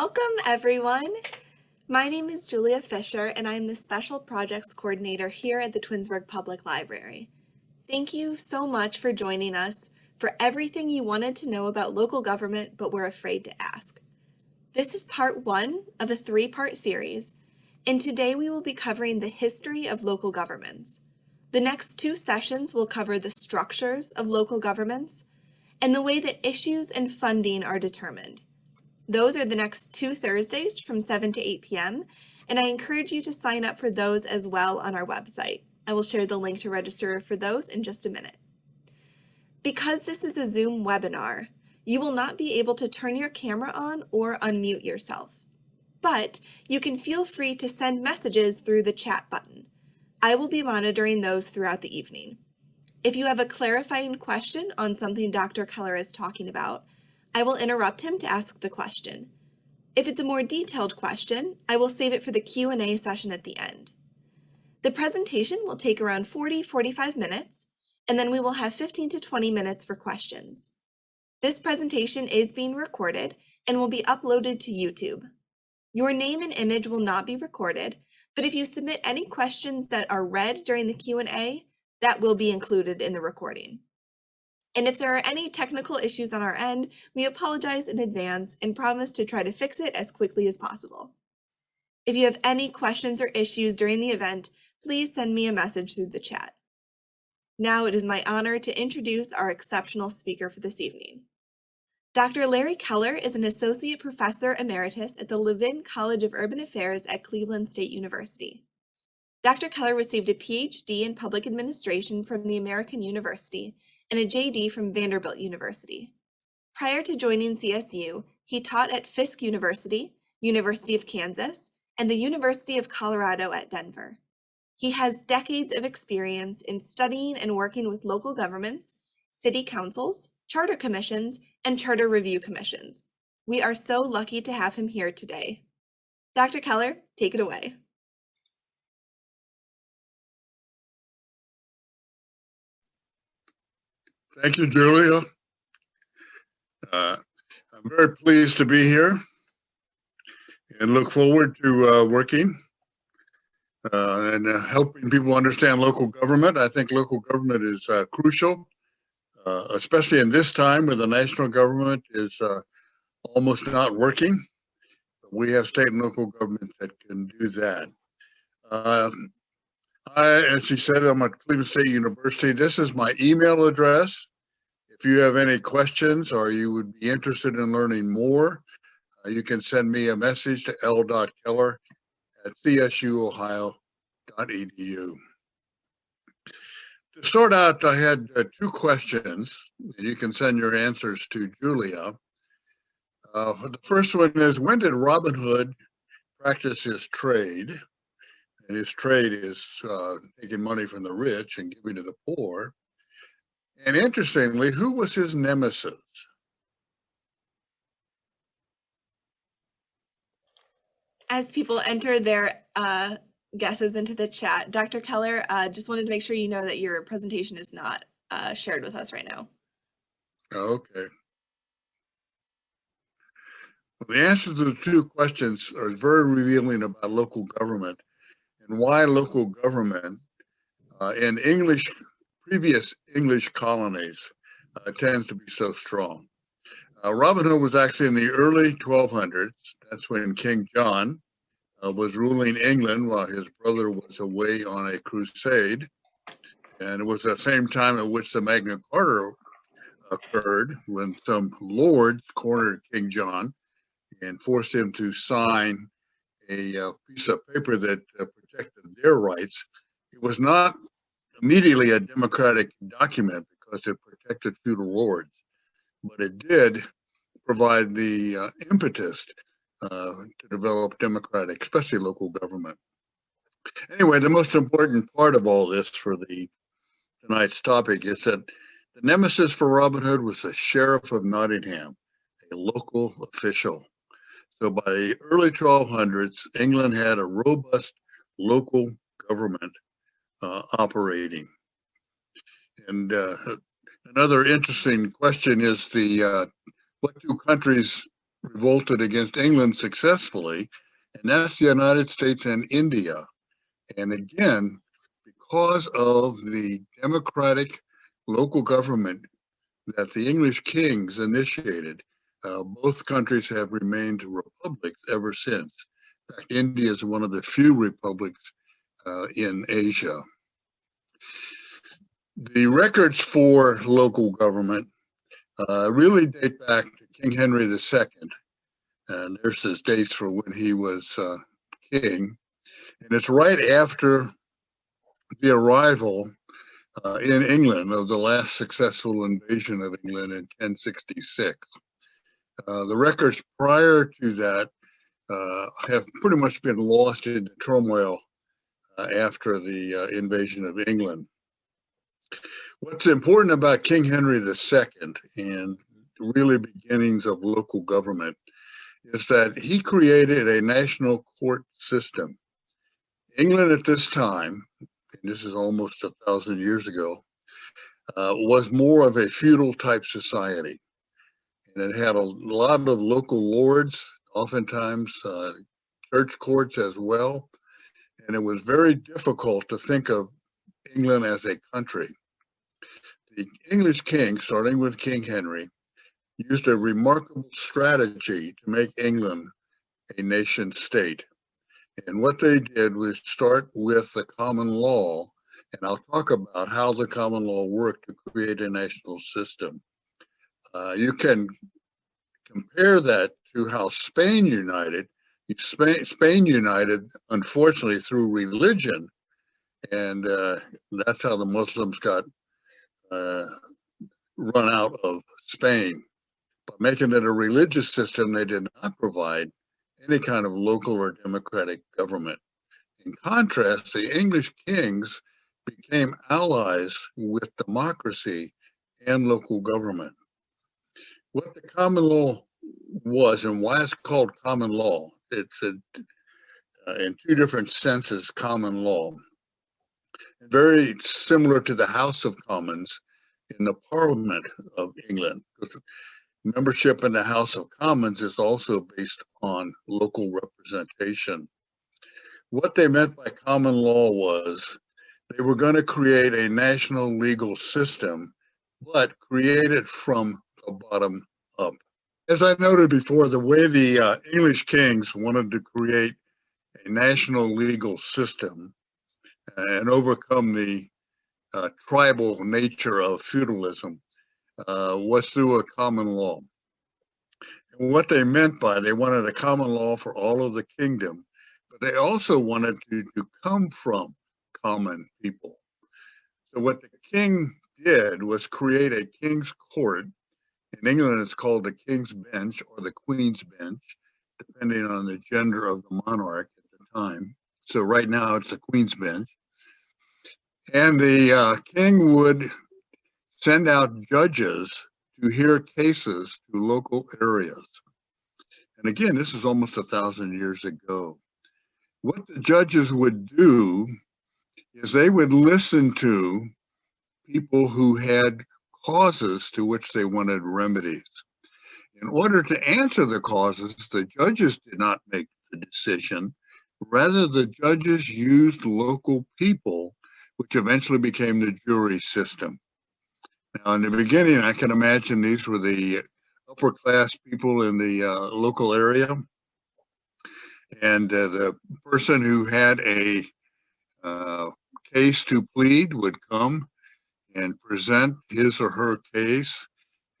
Welcome, everyone. My name is Julia Fisher, and I am the Special Projects Coordinator here at the Twinsburg Public Library. Thank you so much for joining us for everything you wanted to know about local government but were afraid to ask. This is part one of a three-part series, and today we will be covering the history of local governments. The next two sessions will cover the structures of local governments and the way that issues and funding are determined. Those are the next two Thursdays from 7 to 8 p.m., and I encourage you to sign up for those as well on our website. I will share the link to register for those in just a minute. Because this is a Zoom webinar, you will not be able to turn your camera on or unmute yourself, but you can feel free to send messages through the chat button. I will be monitoring those throughout the evening. If you have a clarifying question on something Dr. Keller is talking about, I will interrupt him to ask the question. If it's a more detailed question, I will save it for the Q&A session at the end. The presentation will take around 40-45 minutes, and then we will have 15 to 20 minutes for questions. This presentation is being recorded and will be uploaded to YouTube. Your name and image will not be recorded, but if you submit any questions that are read during the Q&A, that will be included in the recording. And if there are any technical issues on our end, we apologize in advance and promise to try to fix it as quickly as possible. If you have any questions or issues during the event, please send me a message through the chat. Now it is my honor to introduce our exceptional speaker for this evening. Dr. Larry Keller is an Associate Professor Emeritus at the Levin College of Urban Affairs at Cleveland State University. Dr. Keller received a PhD in Public Administration from the American University and a JD from Vanderbilt University. Prior to joining CSU, he taught at Fisk University, University of Kansas, and the University of Colorado at Denver. He has decades of experience in studying and working with local governments, city councils, charter commissions, and charter review commissions. We are so lucky to have him here today. Dr. Keller, take it away. Thank you, Julia. I'm very pleased to be here and look forward to working and helping people understand local government. I think local government is crucial, especially in this time when the national government is almost not working. We have state and local government that can do that. As you said, I'm at Cleveland State University. This is my email address. If you have any questions or you would be interested in learning more, you can send me a message to l.keller@csuohio.edu. To start out, I had two questions. You can send your answers to Julia. The first one is, when did Robin Hood practice his trade? And his trade is taking money from the rich and giving to the poor. And interestingly, who was his nemesis? As people enter their guesses into the chat, Dr. Keller, just wanted to make sure you know that your presentation is not shared with us right now. Okay. Well, the answer to the two questions are very revealing about local government and why local government in previous English colonies tends to be so strong. Robin Hood was actually in the early 1200s. That's when King John was ruling England while his brother was away on a crusade. And it was the same time at which the Magna Carta occurred, when some lords cornered King John and forced him to sign a piece of paper that protected their rights. It was not immediately a democratic document because it protected feudal lords, but it did provide the impetus to develop democratic, especially local government. Anyway, the most important part of all this for tonight's topic is that the nemesis for Robin Hood was the Sheriff of Nottingham, a local official. So by the early 1200s, England had a robust local government operating. And another interesting question is what two countries revolted against England successfully, and that's the United States and India. And again, because of the democratic local government that the English kings initiated, both countries have remained republics ever since. In fact, India is one of the few republics in Asia. The records for local government really date back to King Henry II. And there's his dates for when he was king. And it's right after the arrival in England of the last successful invasion of England in 1066. The records prior to that have pretty much been lost in turmoil after the invasion of England. What's important about King Henry II and the really beginnings of local government is that he created a national court system. England at this time, and this is almost 1,000 years ago, was more of a feudal type society. And it had a lot of local lords, oftentimes church courts as well. And it was very difficult to think of England as a country. The English king, starting with King Henry, used a remarkable strategy to make England a nation state. And what they did was start with the common law, and I'll talk about how the common law worked to create a national system. You can compare that to how Spain united. Spain united, unfortunately, through religion, and that's how the Muslims got run out of Spain. By making it a religious system, they did not provide any kind of local or democratic government. In contrast, the English kings became allies with democracy and local government. What the common law was and why it's called common law, it's in two different senses, common law. Very similar to the House of Commons in the Parliament of England. Membership in the House of Commons is also based on local representation. What they meant by common law was they were going to create a national legal system, but create it from the bottom up. As I noted before, the way the English kings wanted to create a national legal system and overcome the tribal nature of feudalism was through a common law. And what they meant by they wanted a common law for all of the kingdom, but they also wanted to come from common people. So what the king did was create a king's court. In England, it's called the King's Bench or the Queen's Bench, depending on the gender of the monarch at the time. So right now it's the Queen's Bench. And the king would send out judges to hear cases to local areas. And again, this is almost 1,000 years ago. What the judges would do is they would listen to people who had causes to which they wanted remedies. In order to answer the causes, the judges did not make the decision. Rather, the judges used local people, which eventually became the jury system. Now, in the beginning, I can imagine these were the upper class people in the local area. And the person who had a case to plead would come and present his or her case.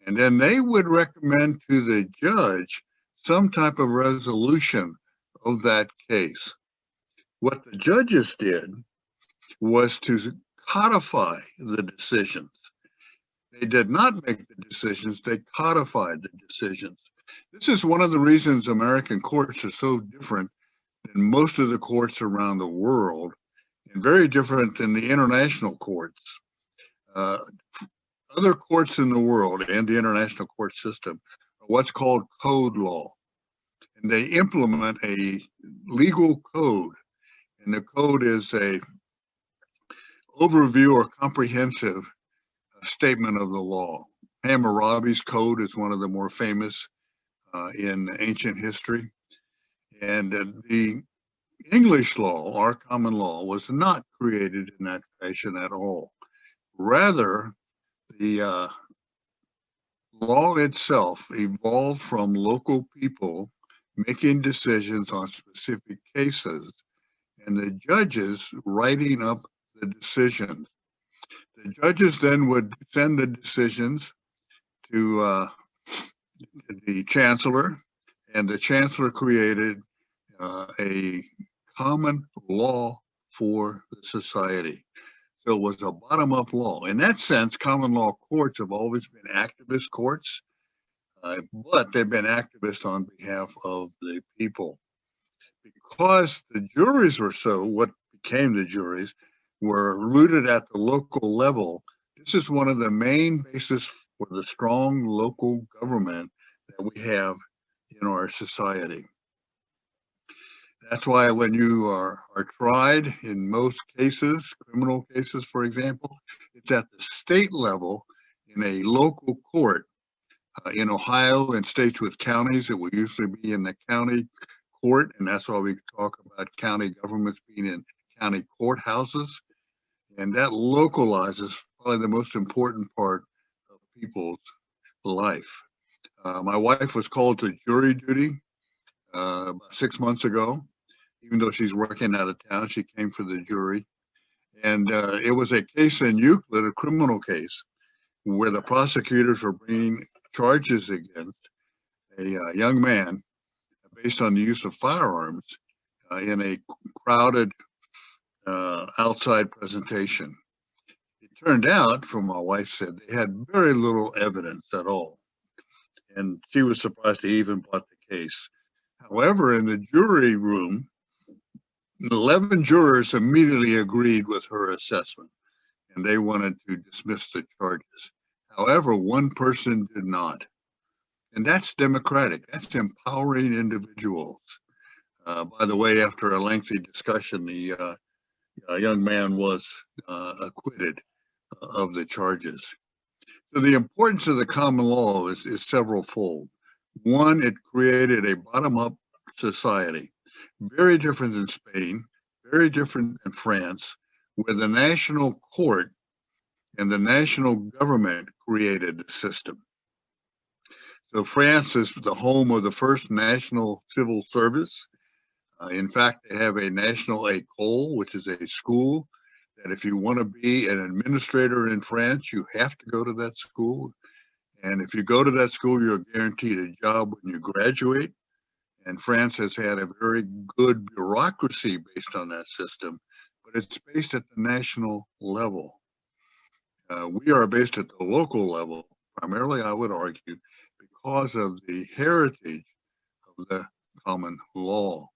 And then they would recommend to the judge some type of resolution of that case. What the judges did was to codify the decisions. They did not make the decisions, they codified the decisions. This is one of the reasons American courts are so different than most of the courts around the world, and very different than the international courts. Other courts in the world and the international court system are what's called code law. And they implement a legal code. And the code is a overview or comprehensive statement of the law. Hammurabi's code is one of the more famous in ancient history. And the English law, our common law, was not created in that fashion at all. Rather, the law itself evolved from local people making decisions on specific cases and the judges writing up the decisions. The judges then would send the decisions to the chancellor, and the chancellor created a common law for the society. So it was a bottom-up law. In that sense, common law courts have always been activist courts, but they've been activists on behalf of the people. Because the juries were what became the juries, were rooted at the local level, this is one of the main bases for the strong local government that we have in our society. That's why when you are tried in most cases, criminal cases, for example, it's at the state level in a local court. In Ohio and states with counties, it will usually be in the county court, and that's why we talk about county governments being in county courthouses. And that localizes probably the most important part of people's life. My wife was called to jury duty about 6 months ago. Even though she's working out of town, she came for the jury. And it was a case in Euclid, a criminal case, where the prosecutors were bringing charges against a young man based on the use of firearms in a crowded outside presentation. It turned out, from my wife said, they had very little evidence at all. And she was surprised they even brought the case. However, in the jury room, 11 jurors immediately agreed with her assessment, and they wanted to dismiss the charges. However, one person did not. And that's democratic. That's empowering individuals. By the way, after a lengthy discussion, the young man was acquitted of the charges. So the importance of the common law is several-fold. One, it created a bottom-up society, very different than Spain, very different than France, where the national court and the national government created the system. So France is the home of the first national civil service. In fact, they have a national école, which is a school that if you want to be an administrator in France, you have to go to that school. And if you go to that school, you're guaranteed a job when you graduate. And France has had a very good bureaucracy based on that system, but it's based at the national level. We are based at the local level, primarily, I would argue, because of the heritage of the common law.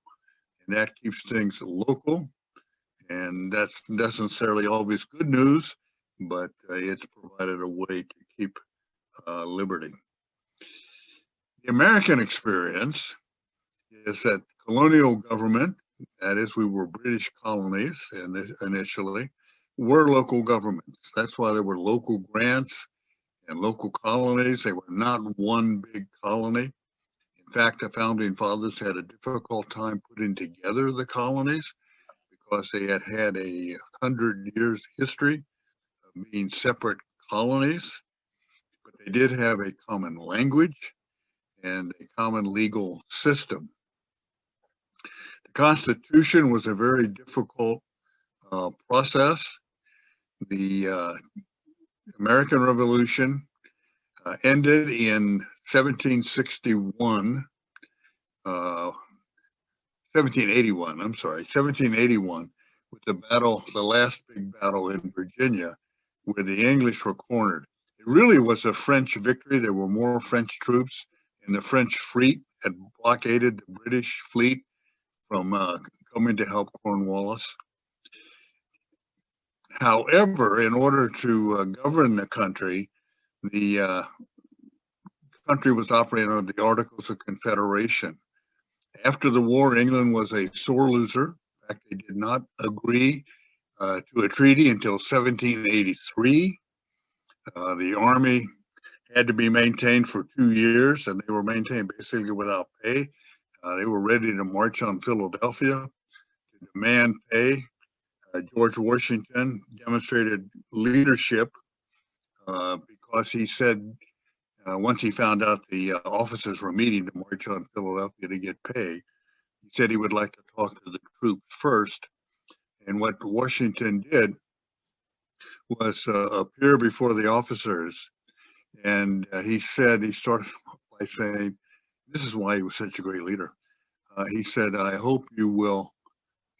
And that keeps things local, and that's not necessarily always good news, but it's provided a way to keep liberty. The American experience is that colonial government, that is, we were British colonies initially, were local governments. That's why there were local grants and local colonies. They were not one big colony. In fact, the founding fathers had a difficult time putting together the colonies because they had had 100 years history of being separate colonies, but they did have a common language and a common legal system. The Constitution was a very difficult process. The American Revolution ended in 1781, 1781, with the last big battle in Virginia, where the English were cornered. It really was a French victory. There were more French troops, and the French fleet had blockaded the British fleet from coming to help Cornwallis. However, in order to govern the country was operating under the Articles of Confederation. After the war, England was a sore loser. In fact, they did not agree to a treaty until 1783. The army had to be maintained for 2 years, and they were maintained basically without pay. They were ready to march on Philadelphia to demand pay. George Washington demonstrated leadership because he said, once he found out the officers were meeting to march on Philadelphia to get pay, he said he would like to talk to the troops first. And what Washington did was appear before the officers. And he started by saying, this is why he was such a great leader. He said, I hope you will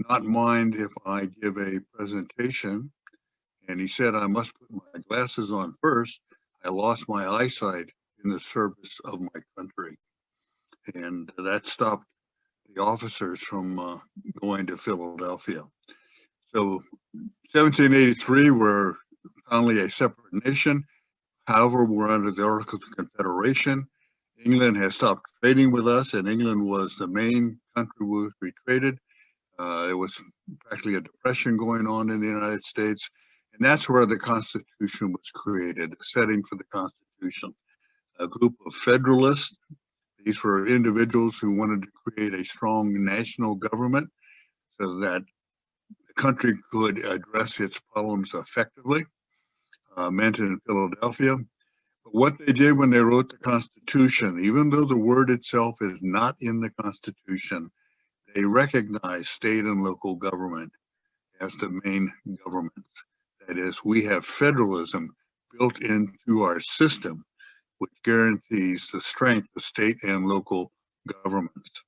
not mind if I give a presentation. And he said, I must put my glasses on first. I lost my eyesight in the service of my country. And that stopped the officers from going to Philadelphia. So 1783, we're finally a separate nation. However, we're under the Articles of Confederation. England has stopped trading with us, and England was the main country we traded. There was practically a depression going on in the United States, and that's where the Constitution was created, the setting for the Constitution. A group of Federalists, these were individuals who wanted to create a strong national government so that the country could address its problems effectively, meant in Philadelphia. But what they did when they wrote the Constitution, even though the word itself is not in the Constitution, they recognized state and local government as the main governments. That is, we have federalism built into our system, which guarantees the strength of state and local governments.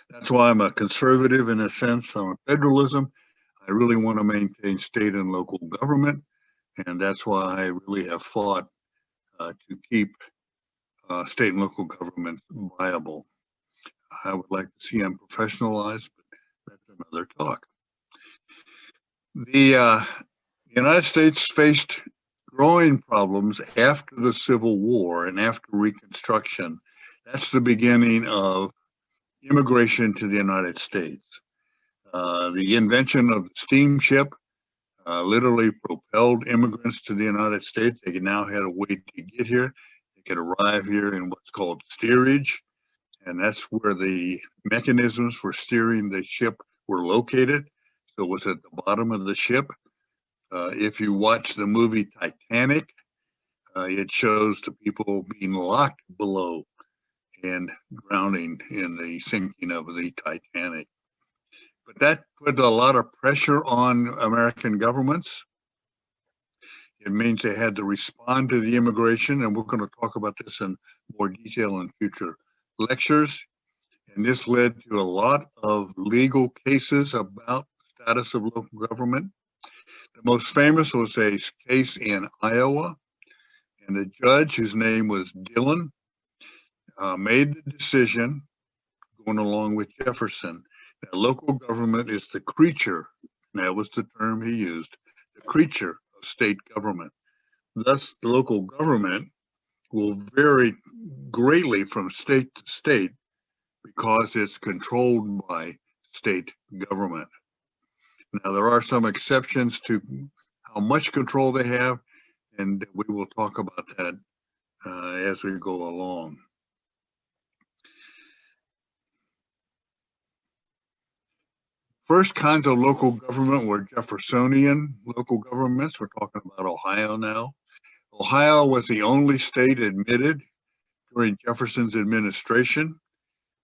That's why I'm a conservative in a sense. I'm a federalism. I really want to maintain state and local government, and that's why I really have fought to keep state and local government viable. I would like to see them professionalized, but that's another talk. The United States faced growing problems after the Civil War and after Reconstruction. That's the beginning of immigration to the United States. The invention of the steamship literally propelled immigrants to the United States. They now had a way to get here. They could arrive here in what's called steerage, and that's where the mechanisms for steering the ship were located. So it was at the bottom of the ship. If you watch the movie Titanic, it shows the people being locked below and drowning in the sinking of the Titanic. But that put a lot of pressure on American governments. It means they had to respond to the immigration, and we're going to talk about this in more detail in future lectures. And this led to a lot of legal cases about the status of local government. The most famous was a case in Iowa, and the judge, whose name was Dillon, made the decision, going along with Jefferson, that local government is the creature, and that was the term he used, the creature of state government. Thus, the local government will vary greatly from state to state because it's controlled by state government. Now, there are some exceptions to how much control they have, and we will talk about that as we go along. First kinds of local government were Jeffersonian local governments. We're talking about Ohio now. Ohio was the only state admitted during Jefferson's administration.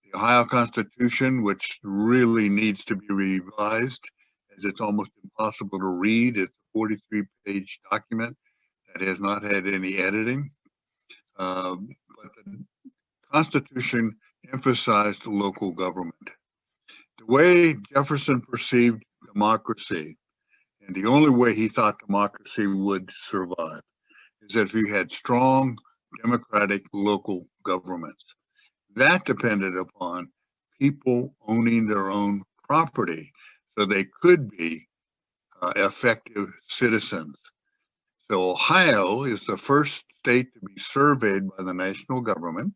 The Ohio Constitution, which really needs to be revised, as it's almost impossible to read. It's a 43-page document that has not had any editing. But the Constitution emphasized local government. The way Jefferson perceived democracy, and the only way he thought democracy would survive, is that if you had strong democratic local governments. That depended upon people owning their own property so they could be effective citizens. So Ohio is the first state to be surveyed by the national government.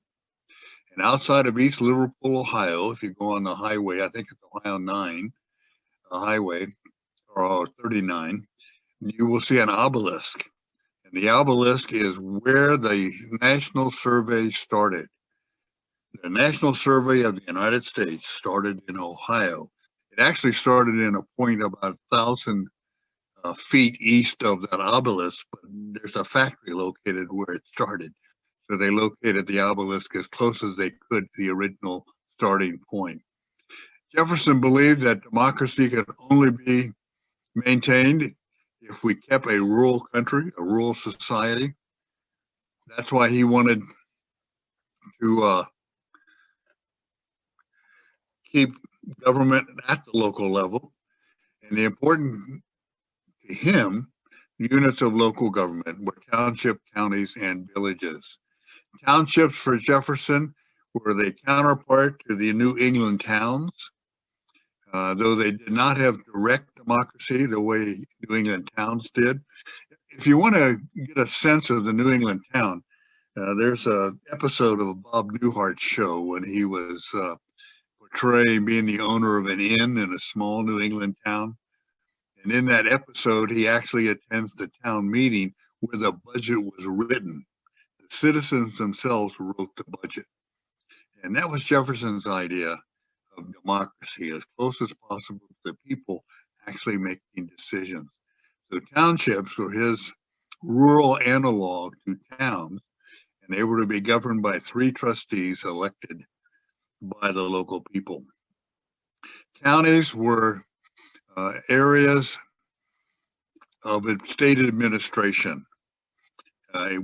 And outside of East Liverpool, Ohio, if you go on the highway, I think it's Ohio 9 highway, or 39, you will see an obelisk. And the obelisk is where the National Survey started. The National Survey of the United States started in Ohio. It actually started in a point about 1,000 feet east of that obelisk, but there's a factory located where it started. So they located the obelisk as close as they could to the original starting point. Jefferson believed that democracy could only be maintained if we kept a rural country, a rural society. That's why he wanted to keep government at the local level. And the important to him units of local government were township, counties, and villages. Townships for Jefferson were the counterpart to the New England towns, though they did not have direct democracy the way New England towns did. If you want to get a sense of the New England town, there's an episode of Bob Newhart's show when he was portraying being the owner of an inn in a small New England town. And in that episode, he actually attends the town meeting where the budget was written. The citizens themselves wrote the budget. And that was Jefferson's idea of democracy, as close as possible to the people actually making decisions. So townships were his rural analog to towns, and they were to be governed by 3 trustees elected by the local people. Counties were areas of state administration.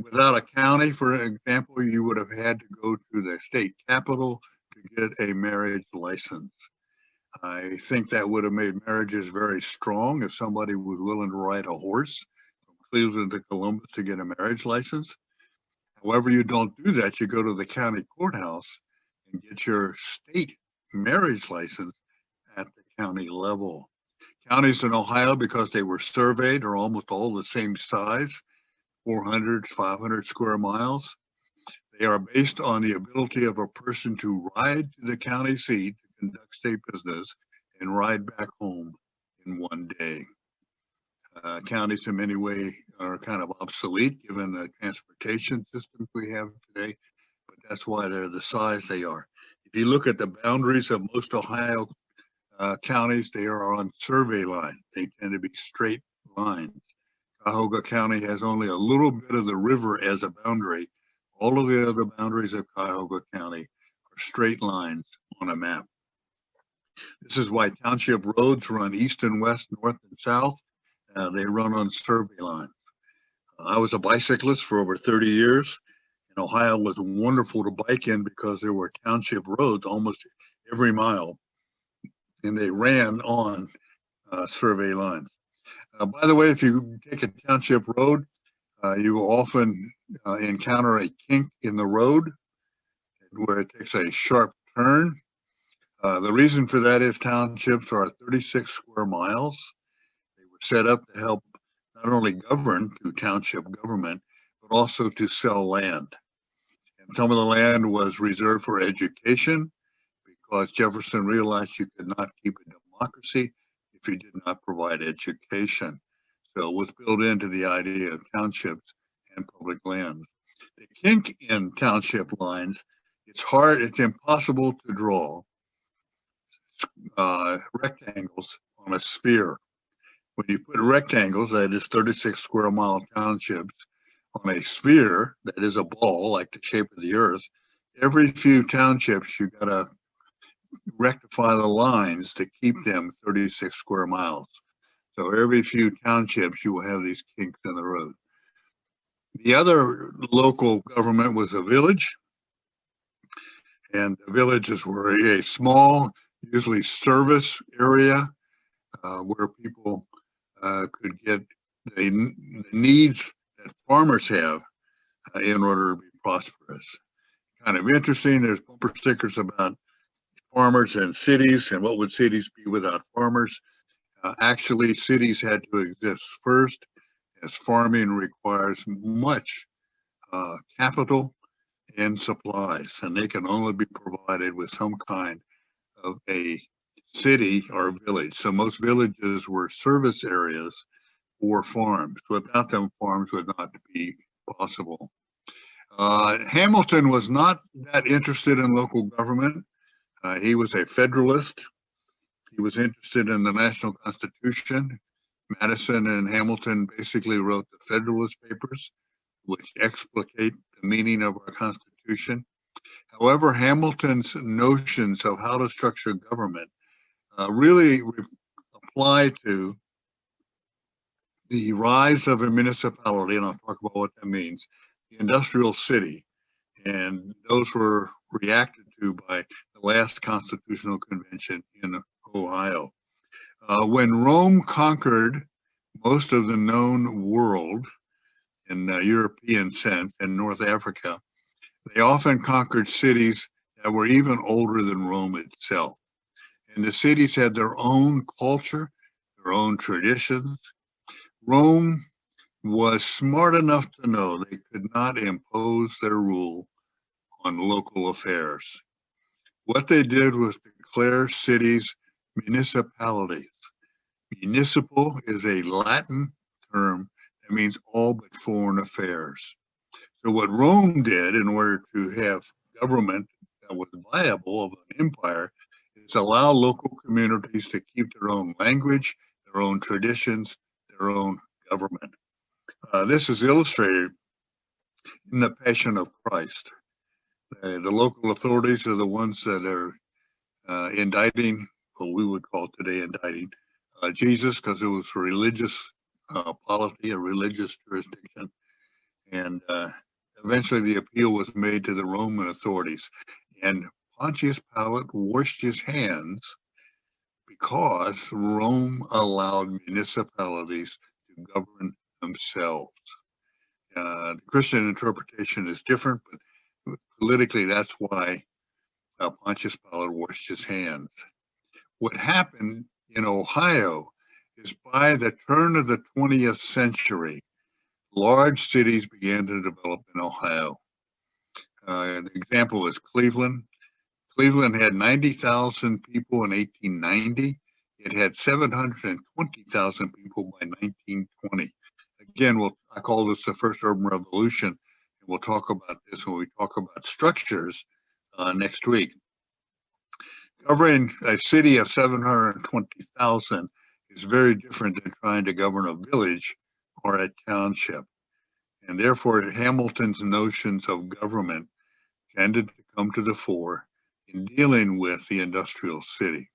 Without a county, for example, you would have had to go to the state capitol to get a marriage license. I think that would have made marriages very strong if somebody was willing to ride a horse from Cleveland to Columbus to get a marriage license. However, you don't do that. You go to the county courthouse and get your state marriage license at the county level. Counties in Ohio, because they were surveyed, are almost all the same size, 400, 500 square miles. They are based on the ability of a person to ride to the county seat to conduct state business and ride back home in one day. Counties in many ways are kind of obsolete given the transportation systems we have today, but that's why they're the size they are. If you look at the boundaries of most Ohio counties, they are on survey line. They tend to be straight lines. Cuyahoga County has only a little bit of the river as a boundary. All of the other boundaries of Cuyahoga County are straight lines on a map. This is why township roads run east and west, north and south. They run on survey lines. I was a bicyclist for over 30 years, and Ohio was wonderful to bike in because there were township roads almost every mile, and they ran on survey lines. By the way, if you take a township road, you will often encounter a kink in the road where it takes a sharp turn. The reason for that is townships are 36 square miles. They were set up to help not only govern through township government, but also to sell land. And some of the land was reserved for education because Jefferson realized you could not keep a democracy if you did not provide education. So it was built into the idea of townships and public lands. The kink in township lines, it's impossible to draw rectangles on a sphere. When you put rectangles, that is 36 square mile townships, on a sphere that is a ball like the shape of the earth, every few townships you got to rectify the lines to keep them 36 square miles. So every few townships you will have these kinks in the road. The other local government was a village, and the villages were a small, usually service area where people could get the needs that farmers have in order to be prosperous. Kind of interesting, there's bumper stickers about farmers and cities, and what would cities be without farmers? Actually, cities had to exist first, as farming requires much capital and supplies, and they can only be provided with some kind of a city or village. So most villages were service areas 4 farms. Without them, farms would not be possible. Hamilton was not that interested in local government. He was a Federalist. He was interested in the national Constitution. Madison and Hamilton basically wrote the Federalist Papers, which explicate the meaning of our Constitution. However, Hamilton's notions of how to structure government really apply to the rise of a municipality, and I'll talk about what that means, the industrial city, and those were reacted to by the last constitutional convention in Ohio. When Rome conquered most of the known world in the European sense and North Africa, they often conquered cities that were even older than Rome itself. And the cities had their own culture, their own traditions. Rome was smart enough to know they could not impose their rule on local affairs. What they did was declare cities municipalities. Municipal is a Latin term that means all but foreign affairs. So what Rome did in order to have government that was viable of an empire is allow local communities to keep their own language, their own traditions, their own government. This is illustrated in the Passion of Christ. The local authorities are the ones that are indicting, what we would call today indicting, Jesus, because it was a religious polity, a religious jurisdiction. And eventually the appeal was made to the Roman authorities. And Pontius Pilate washed his hands because Rome allowed municipalities to govern themselves. The Christian interpretation is different, but politically that's why Pontius Pilate washed his hands. What happened in Ohio is by the turn of the 20th century, large cities began to develop in Ohio. An example is Cleveland. Cleveland had 90,000 people in 1890. It had 720,000 people by 1920. Again, I call this the first urban revolution, and we'll talk about this when we talk about structures next week. Governing a city of 720,000 is very different than trying to govern a village or a township. And therefore, Hamilton's notions of government tended to come to the fore in dealing with the industrial city.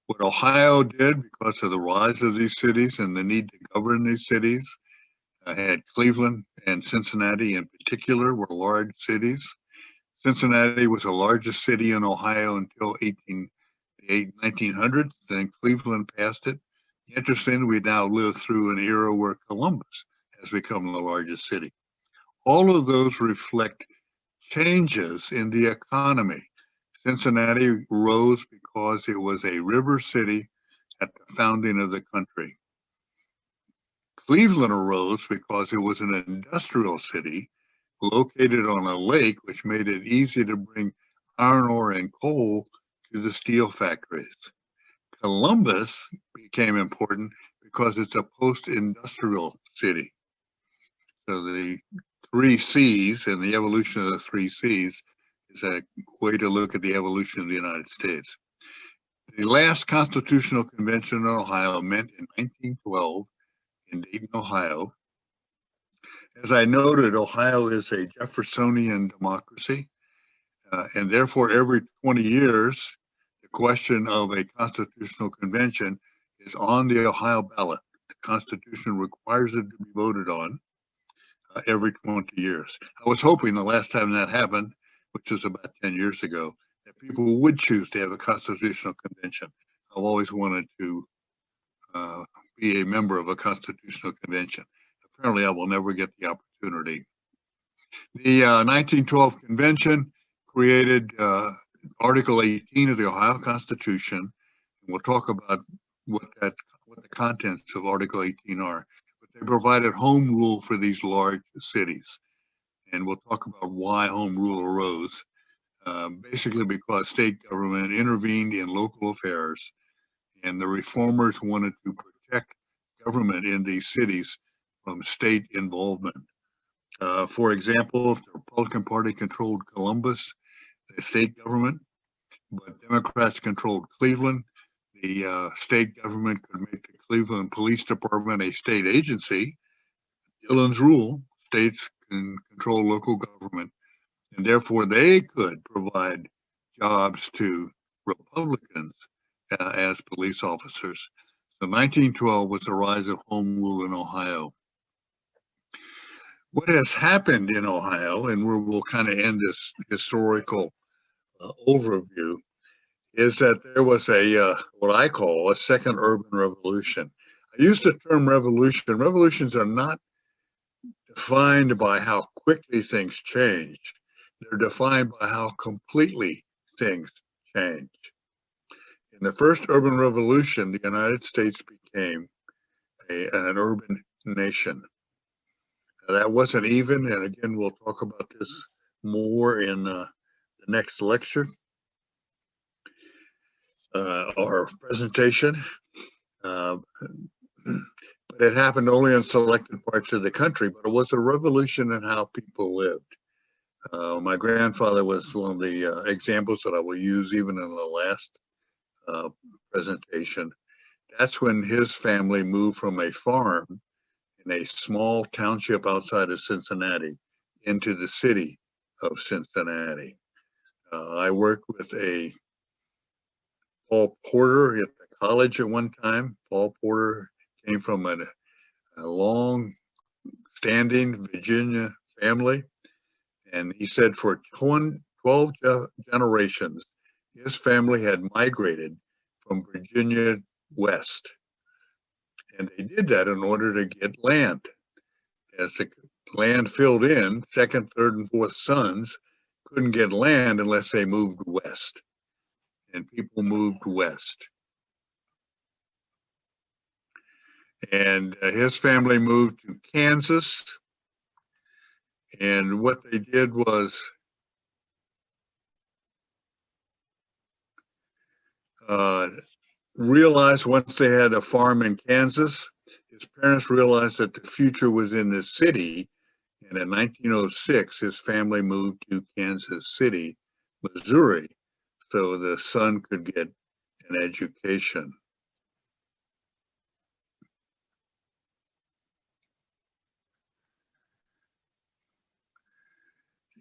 What Ohio did, because of the rise of these cities and the need to govern these cities, had Cleveland and Cincinnati in particular were large cities. Cincinnati was the largest city in Ohio until 1900. Then Cleveland passed it. Interesting, we now live through an era where Columbus has become the largest city. All of those reflect changes in the economy. Cincinnati rose because it was a river city at the founding of the country. Cleveland arose because it was an industrial city located on a lake, which made it easy to bring iron ore and coal to the steel factories. Columbus became important because it's a post-industrial city. So the 3 C's and the evolution of the 3 C's is a way to look at the evolution of the United States. The last constitutional convention in Ohio met in 1912 in Dayton, Ohio. As I noted, Ohio is a Jeffersonian democracy, and therefore every 20 years, the question of a constitutional convention is on the Ohio ballot. The Constitution requires it to be voted on every 20 years. I was hoping the last time that happened, which was about 10 years ago, that people would choose to have a constitutional convention. I've always wanted to be a member of a constitutional convention. Apparently, I will never get the opportunity. The 1912 convention created Article 18 of the Ohio Constitution, and we'll talk about what the contents of Article 18 are. But they provided home rule for these large cities, and we'll talk about why home rule arose. Basically because state government intervened in local affairs, and the reformers wanted to protect government in these cities from state involvement. For example, if the Republican Party controlled Columbus, the state government, but Democrats controlled Cleveland, the state government could make the Cleveland Police Department a state agency. Dillon's rule, states can control local government, and therefore they could provide jobs to Republicans as police officers. So 1912 was the rise of home rule in Ohio. What has happened in Ohio, and where we'll kind of end this historical overview, is that there was a what I call a second urban revolution. I use the term revolution. Revolutions are not defined by how quickly things change. They're defined by how completely things change. In the first urban revolution, the United States became an urban nation. Now, that wasn't even, and again, we'll talk about this more in the next lecture or presentation. But it happened only in selected parts of the country, but it was a revolution in how people lived. My grandfather was one of the examples that I will use even in the last presentation. That's when his family moved from a farm in a small township outside of Cincinnati into the city of Cincinnati. I worked with a Paul Porter at the college at one time. Paul Porter came from a long-standing Virginia family, and he said for 12 generations, his family had migrated from Virginia west. And they did that in order to get land. As the land filled in, second, third, and fourth sons couldn't get land unless they moved west. And people moved west. And his family moved to Kansas. And what they did was realized once they had a farm in Kansas, his parents realized that the future was in the city. And in 1906, his family moved to Kansas City, Missouri, so the son could get an education.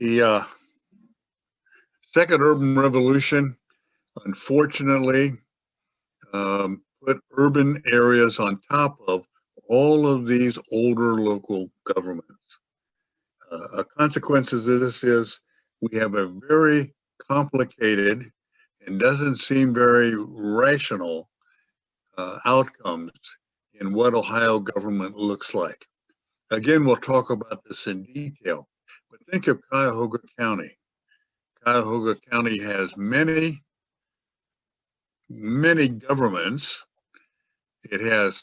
The second urban revolution, unfortunately, put urban areas on top of all of these older local governments. A consequence of this is we have a very complicated and doesn't seem very rational outcomes in what Ohio government looks like. Again, we'll talk about this in detail, but think of Cuyahoga County. Cuyahoga County has many governments. It has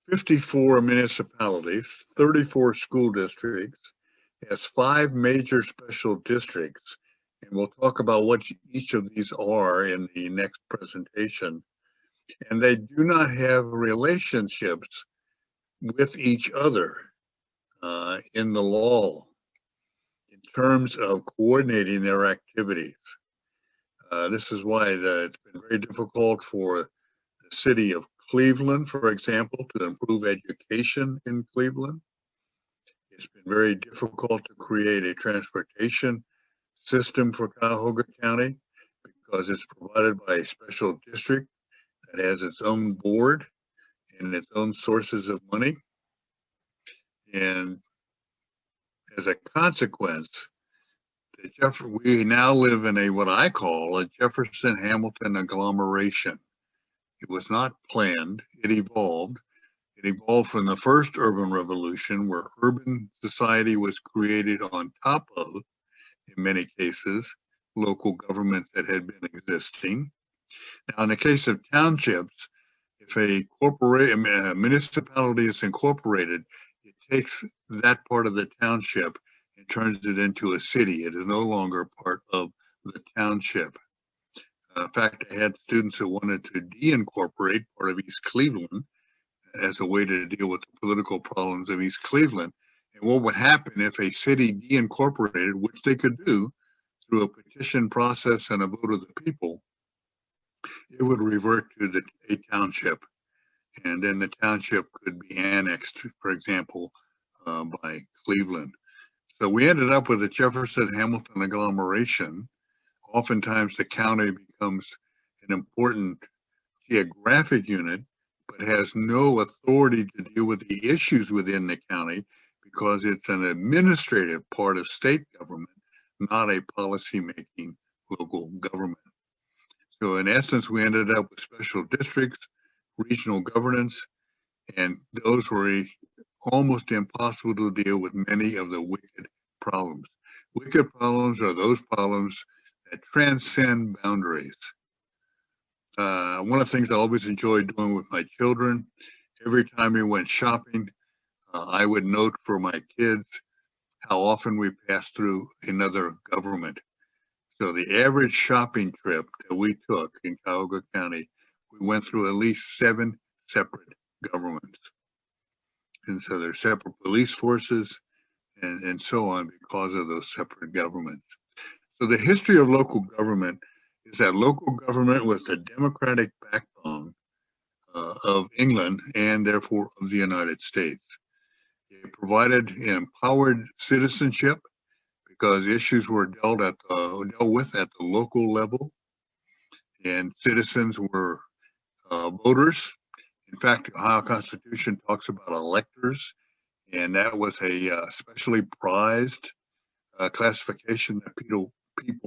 54 municipalities, 34 school districts. It has 5 major special districts, and we'll talk about what each of these are in the next presentation. And they do not have relationships with each other in the law in terms of coordinating their activities. This is why it's been very difficult for the city of Cleveland, for example, to improve education in Cleveland. It's been very difficult to create a transportation system for Cuyahoga County because it's provided by a special district that has its own board and its own sources of money. And as a consequence, we now live in a what I call a Jefferson-Hamilton agglomeration. It was not planned, it evolved. It evolved from the first urban revolution where urban society was created on top of, in many cases, local governments that had been existing. Now, in the case of townships, if a municipality is incorporated, it takes that part of the township and turns it into a city. It is no longer part of the township. In fact, I had students who wanted to de-incorporate part of East Cleveland as a way to deal with the political problems of East Cleveland. And what would happen if a city deincorporated, which they could do through a petition process and a vote of the people, it would revert to a township. And then the township could be annexed, for example, by Cleveland. So we ended up with a Jefferson-Hamilton agglomeration. Oftentimes the county becomes an important geographic unit, but has no authority to deal with the issues within the county because it's an administrative part of state government, not a policy-making local government. So in essence, we ended up with special districts, regional governance, and those were almost impossible to deal with many of the wicked problems. Wicked problems are those problems that transcend boundaries. One of the things I always enjoyed doing with my children, every time we went shopping, I would note for my kids how often we passed through another government. So the average shopping trip that we took in Cuyahoga County, we went through at least 7 separate governments. And so there's separate police forces and so on because of those separate governments. So the history of local government is that local government was the democratic backbone of England and therefore of the United States. It provided empowered citizenship because issues were dealt with at the local level, and citizens were voters. In fact, the Ohio Constitution talks about electors, and that was a specially prized classification that people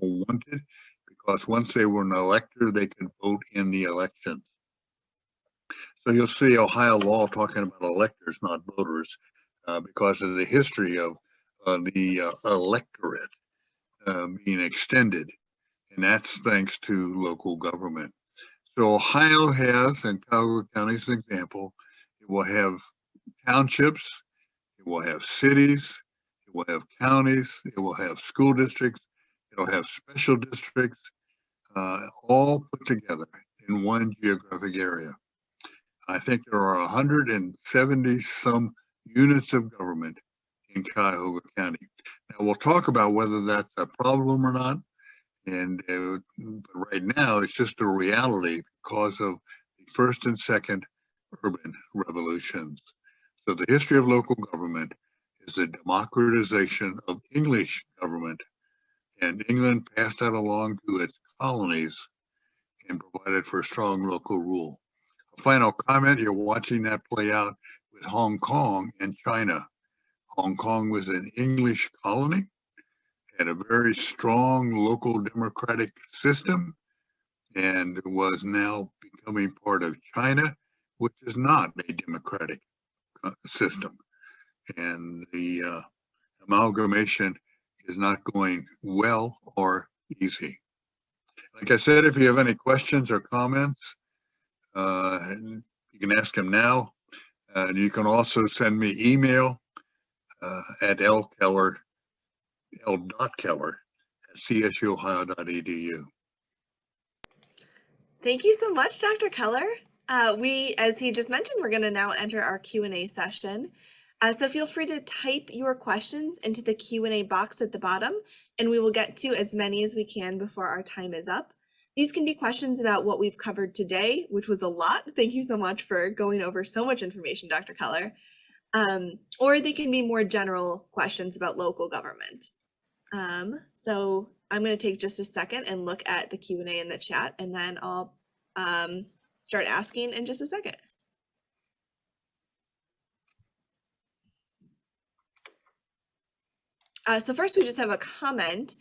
wanted, because once they were an elector, they could vote in the elections. So you'll see Ohio law talking about electors, not voters, because of the history of the electorate being extended, and that's thanks to local government. So Ohio has, and Cuyahoga County is an example, it will have townships, it will have cities, it will have counties, it will have school districts, it will have special districts, all put together in one geographic area. I think there are 170 some units of government in Cuyahoga County. Now we'll talk about whether that's a problem or not. And right now it's just a reality because of the first and second urban revolutions. So the history of local government is the democratization of English government, and England passed that along to its colonies and provided for strong local rule. A final comment, you're watching that play out with Hong Kong and China. Hong Kong was an English colony, had a very strong local democratic system, and was now becoming part of China, which is not a democratic system. And the amalgamation is not going well or easy. Like I said, if you have any questions or comments, you can ask them now. And you can also send me email at l.keller at csuohio.edu. Thank you so much, Dr. Keller. As he just mentioned, we're going to now enter our Q&A session. So feel free to type your questions into the Q&A box at the bottom, and we will get to as many as we can before our time is up. These can be questions about what we've covered today, which was a lot. Thank you so much for going over so much information, Dr. Keller. Or they can be more general questions about local government. So I'm going to take just a second and look at the Q&A in the chat, and then I'll start asking in just a second. So first we just have a comment.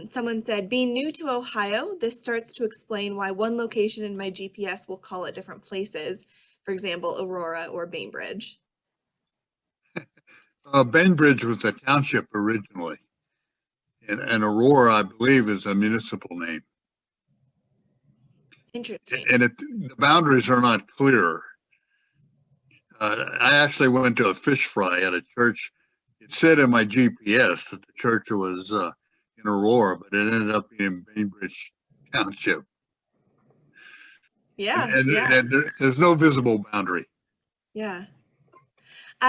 Someone said, being new to Ohio, this starts to explain why one location in my GPS will call it different places. For example, Aurora or Bainbridge. Bainbridge was a township originally, and Aurora, I believe, is a municipal name. Interesting. And the boundaries are not clear. I actually went to a fish fry at a church. It said in my GPS that the church was in Aurora, but it ended up being in Bainbridge Township. Yeah, and there's no visible boundary. Yeah.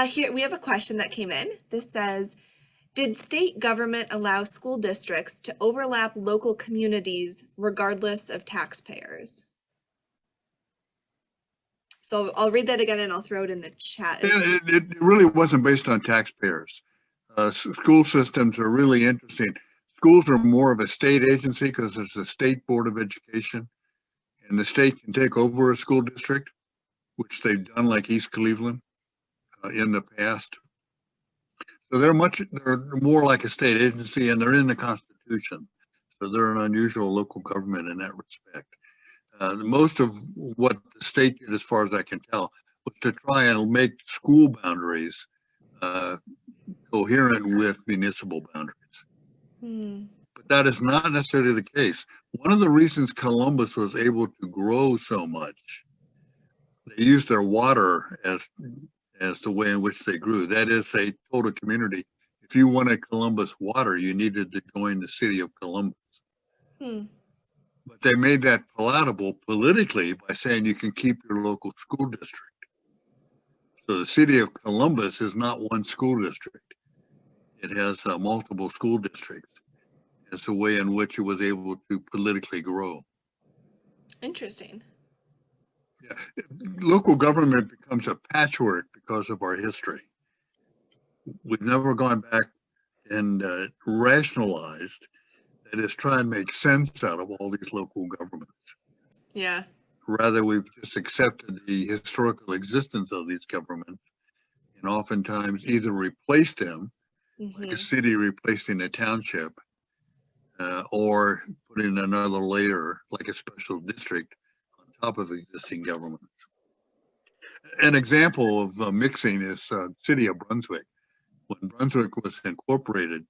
Here we have a question that came in. This says, did state government allow school districts to overlap local communities regardless of taxpayers? So I'll read that again and I'll throw it in the chat as well. It really wasn't based on taxpayers. School systems are really interesting. Schools are more of a state agency because there's a state board of education, and the state can take over a school district, which they've done like East Cleveland in the past. So they're more like a state agency, and they're in the Constitution. So they're an unusual local government in that respect. Most of what the state did, as far as I can tell, was to try and make school boundaries coherent with municipal boundaries. Hmm. But that is not necessarily the case. One of the reasons Columbus was able to grow so much, they used their water as the way in which they grew. That is, they told a community, if you wanted Columbus water, you needed to join the city of Columbus. Hmm. But they made that palatable politically by saying you can keep your local school district. So the city of Columbus is not one school district. It has multiple school districts. It's a way in which it was able to politically grow. Interesting. Yeah. Local government becomes a patchwork because of our history. We've never gone back and rationalized, that is, try and make sense out of all these local governments. Yeah. Rather, we've just accepted the historical existence of these governments and oftentimes either replaced them, like a Mm-hmm. city replacing a township, or put in another layer, like a special district, on top of existing governments. An example of mixing is city of Brunswick. When Brunswick was incorporated,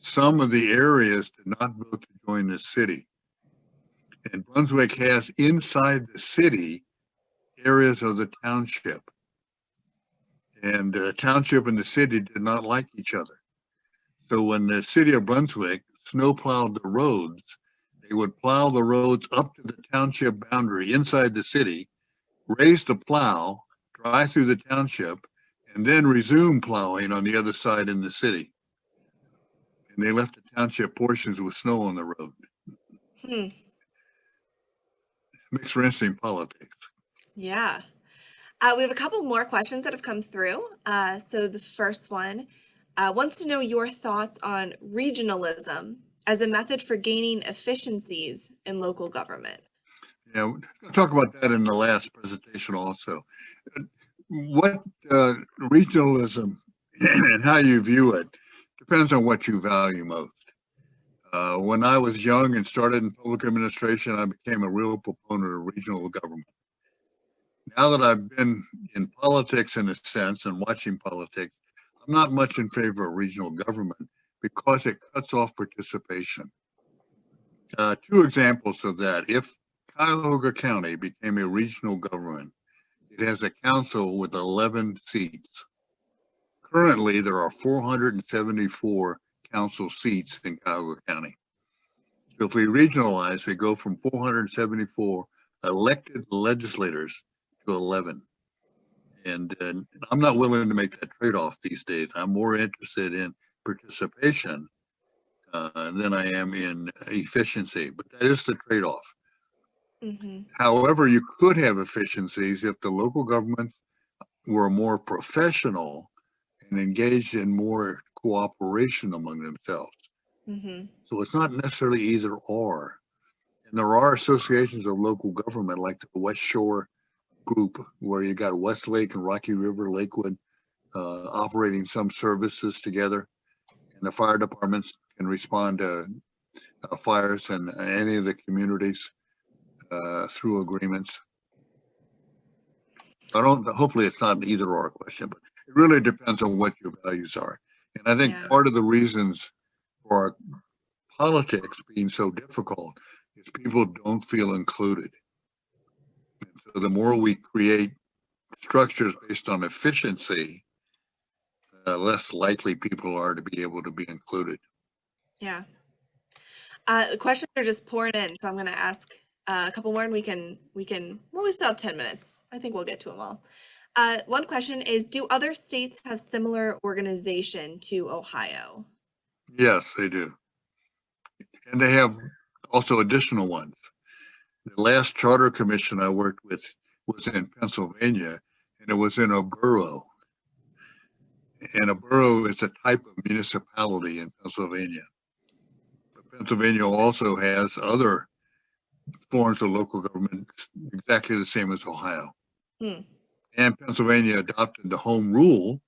some of the areas did not vote to join the city. And Brunswick has inside the city areas of the township. And the township and the city did not like each other. So when the city of Brunswick snow plowed the roads, they would plow the roads up to the township boundary inside the city, raise the plow, drive through the township, and then resume plowing on the other side in the city. And they left the township portions with snow on the road. Hmm. Makes for interesting politics. Yeah. We have a couple more questions that have come through. So the first one wants to know your thoughts on regionalism as a method for gaining efficiencies in local government. Yeah, we'll talk about that in the last presentation also. What regionalism and how you view it depends on what you value most. When I was young and started in public administration, I became a real proponent of regional government. Now that I've been in politics in a sense and watching politics, I'm not much in favor of regional government because it cuts off participation. Two examples of that. If Cuyahoga County became a regional government, it has a council with 11 seats. Currently, there are 474 council seats in Cuyahoga County. So if we regionalize, we go from 474 elected legislators to 11. And I'm not willing to make that trade-off these days. I'm more interested in participation than I am in efficiency, but that is the trade-off. Mm-hmm. However, you could have efficiencies if the local governments were more professional and engaged in more cooperation among themselves. Mm-hmm. So it's not necessarily either or. And there are associations of local government like the West Shore group, where you got Westlake and Rocky River, Lakewood operating some services together. And the fire departments can respond to fires in any of the communities through agreements. Hopefully it's not an either or question, but it really depends on what your values are. And I think Yeah. part of the reasons for our politics being so difficult is people don't feel included. And so the more we create structures based on efficiency, less likely people are to be able to be included. Yeah. The questions are just pouring in, so I'm going to ask a couple more, and we can. Well, we still have 10 minutes. I think we'll get to them all. One question is, do other states have similar organization to Ohio? Yes, they do. And they have also additional ones. The last charter commission I worked with was in Pennsylvania, and it was in a borough. And a borough is a type of municipality in Pennsylvania. But Pennsylvania also has other forms of local government exactly the same as Ohio. Hmm. And Pennsylvania adopted the home rule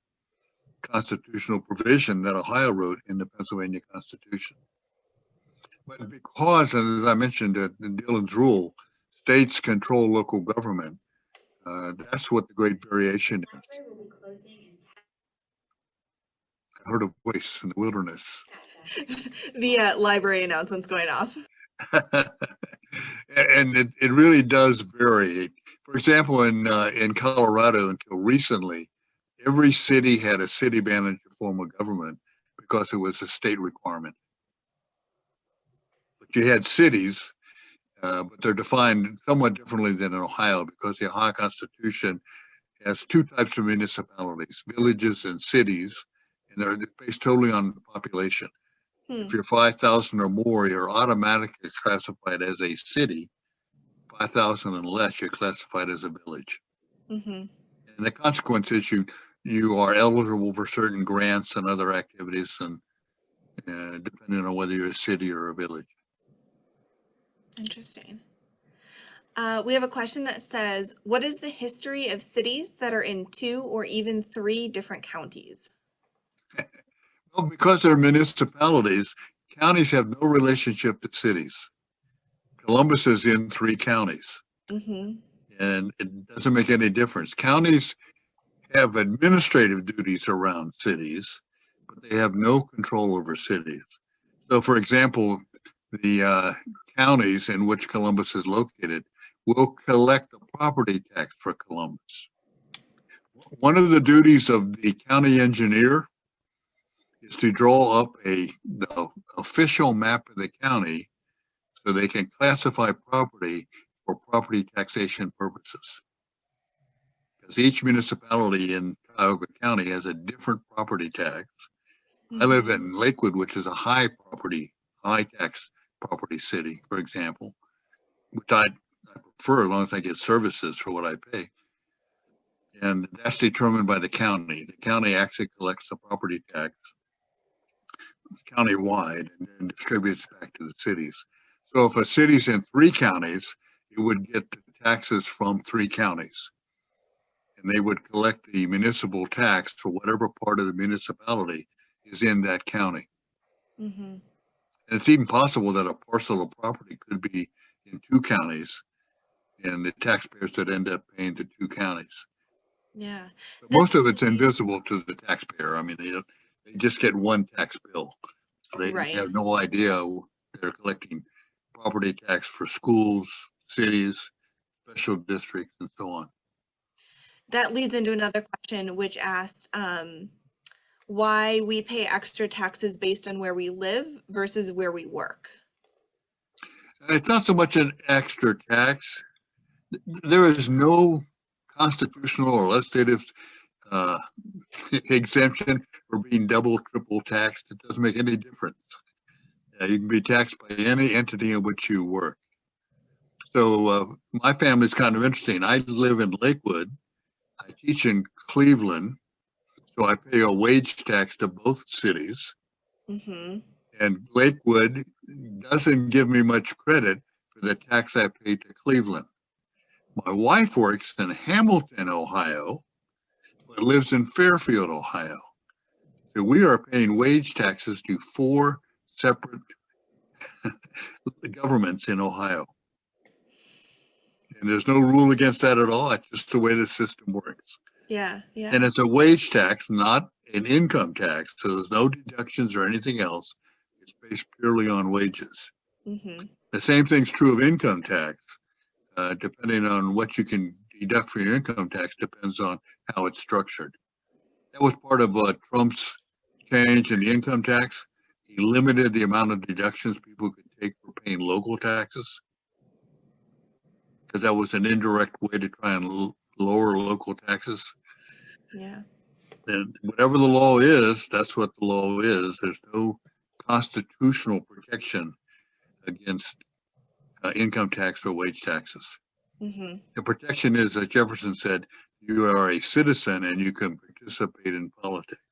constitutional provision that Ohio wrote in the Pennsylvania Constitution. But because, as I mentioned in Dillon's rule, states control local government, that's what the great variation is. I heard a voice in the wilderness. The library announcement's going off. And it really does vary. For example, in Colorado, until recently, every city had a city manager form of government because it was a state requirement. But you had cities, but they're defined somewhat differently than in Ohio because the Ohio Constitution has two types of municipalities, villages and cities, and they're based totally on the population. If you're 5,000 or more, you're automatically classified as a city. 5,000 and less, you're classified as a village. Mm-hmm. And the consequence is you are eligible for certain grants and other activities, and depending on whether you're a city or a village. Interesting. We have a question that says, what is the history of cities that are in 2 or even 3 different counties? Well, because they're municipalities, counties have no relationship to cities. Columbus is in 3 counties, Mm-hmm. and it doesn't make any difference. Counties have administrative duties around cities, but they have no control over cities. So, for example, the counties in which Columbus is located will collect a property tax for Columbus. One of the duties of the county engineer is to draw up the official map of the county so they can classify property for property taxation purposes. Because each municipality in Cuyahoga County has a different property tax. I live in Lakewood, which is a high tax property city, for example, which I prefer as long as I get services for what I pay. And that's determined by the county. The county actually collects the property tax county-wide and then distributes back to the cities. So if a city's in 3 counties, it would get the taxes from 3 counties. And they would collect the municipal tax for whatever part of the municipality is in that county. Mm-hmm. And it's even possible that a parcel of property could be in 2 counties, and the taxpayers would end up paying to 2 counties. Yeah. But most of it's invisible to the taxpayer. I mean, they just get one tax bill. They Right. have no idea they're collecting property tax for schools, cities, special districts, and so on. That leads into another question, which asked why we pay extra taxes based on where we live versus where we work. It's not so much an extra tax. There is no constitutional or legislative exemption for being double, triple taxed. It doesn't make any difference. You can be taxed by any entity in which you work. So my family is kind of interesting. I live in Lakewood. I teach in Cleveland, so I pay a wage tax to both cities. Mm-hmm. And Lakewood doesn't give me much credit for the tax I pay to Cleveland. My wife works in Hamilton, Ohio, but lives in Fairfield, Ohio. So we are paying wage taxes to 4 separate governments in Ohio. And there's no rule against that at all. It's just the way the system works. Yeah, yeah. And it's a wage tax, not an income tax. So there's no deductions or anything else. It's based purely on wages. Mm-hmm. The same thing's true of income tax. Depending on what you can deduct for your income tax depends on how it's structured. That was part of Trump's change in the income tax. He limited the amount of deductions people could take for paying local taxes, because that was an indirect way to try and lower local taxes. Yeah. And whatever the law is, that's what the law is. There's no constitutional protection against income tax or wage taxes. Mm-hmm. The protection is, as Jefferson said, you are a citizen and you can participate in politics.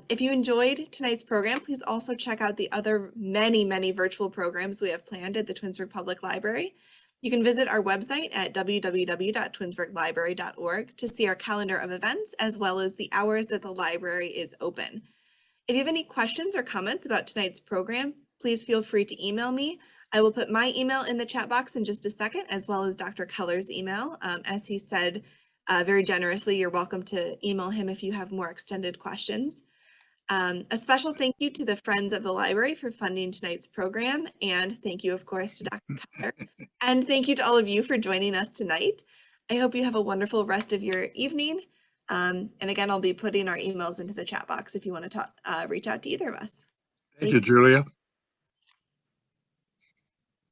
If you enjoyed tonight's program, please also check out the other many virtual programs we have planned at the Twinsburg Public Library. You can visit our website at www.twinsburglibrary.org to see our calendar of events, as well as the hours that the library is open. If you have any questions or comments about tonight's program, please feel free to email me. I will put my email in the chat box in just a second, as well as Dr. Keller's email. As he said very generously, you're welcome to email him if you have more extended questions. A special thank you to the Friends of the Library for funding tonight's program, and thank you, of course, to Dr. Keller. And thank you to all of you for joining us tonight. I hope you have a wonderful rest of your evening. And again, I'll be putting our emails into the chat box if you want to reach out to either of us. Thank you, Julia.